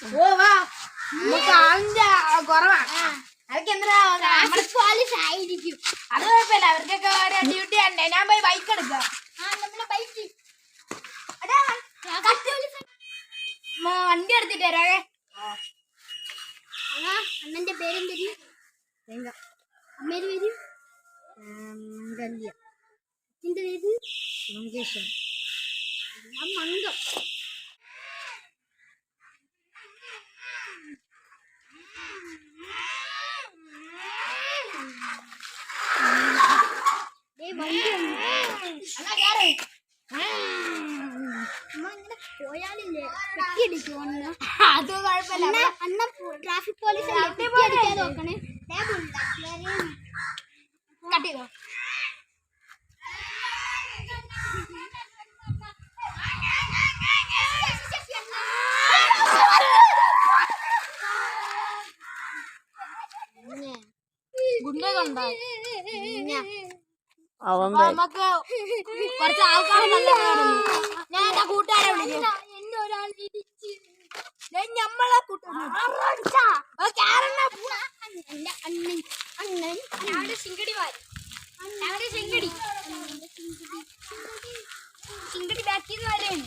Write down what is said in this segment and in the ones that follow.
ഓ വാ ആളിന്റെ കുറവാണ്. അതൊക്കെ എന്താ ആയിരിക്കും. അത് കുഴപ്പമില്ല, അവർക്കൊക്കെ ഓരോ ഡ്യൂട്ടി ഉണ്ട്. ഞാൻ പോയി ബൈക്ക് എടുക്കാം. വണ്ടി എടുത്തിട്ട് വരാവേ. അണ്ണന്റെ പേരെന്തൊരു അമ്മേര് പേര് ഗല്യ എന്റെ പേര് മങ്കേശ്വരൻ മംഗം. പോയാലില്ലേ പെട്ടിയടിക്കും അണ്ണ. അത് കുഴപ്പമില്ല. അണ്ണ ട്രാഫിക് പോലീസ് പെട്ടിയടിക്കാൻ നോക്കണേ. കട്ട് ചെയ്തോ. നമുക്ക് കുറച്ച് ആൾക്കാർ നല്ല ഞാൻ എന്റെ കൂട്ടുകാരെ വിളിക്കും. നമ്മളെ ചിങ്കടി ബാക്കി വരെയാണ്.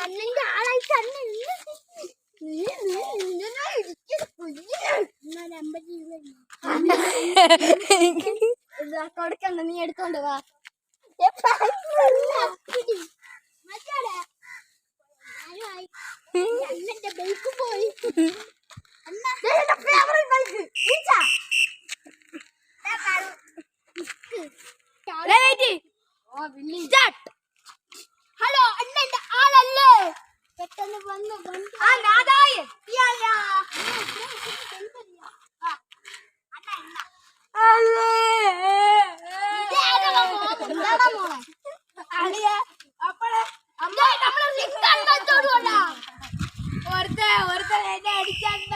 അണ്ണന്റെ ആളായിട്ട് കൊടുക്കണ്ട, നീ എടുത്തോണ്ട് വാ. അണ്ണന്റെ ബൈക്ക് പോയി. ഹലോ, അണ്ണന്റെ ആളല്ലേ? പെട്ടെന്ന് വന്നു. ഒരുത്തൻ എന്നെ അടിക്കണ്ട.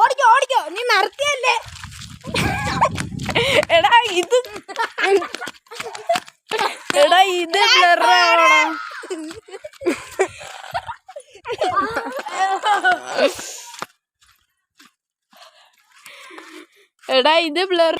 ഓടിക്കോ ഓടിക്കോ, നീ നിർത്തിയല്ലേ. എടാ ഇത് എടാ ഇത് എടാ ഇത് ബ്ലർ.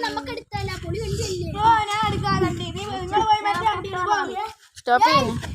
നമുക്ക് എടുത്തല്ല പൊളി വണ്ടിയല്ലേ. ഞാൻ എടുക്കാറുണ്ട്. സ്റ്റോപ്പ് ചെയ്യുന്നു.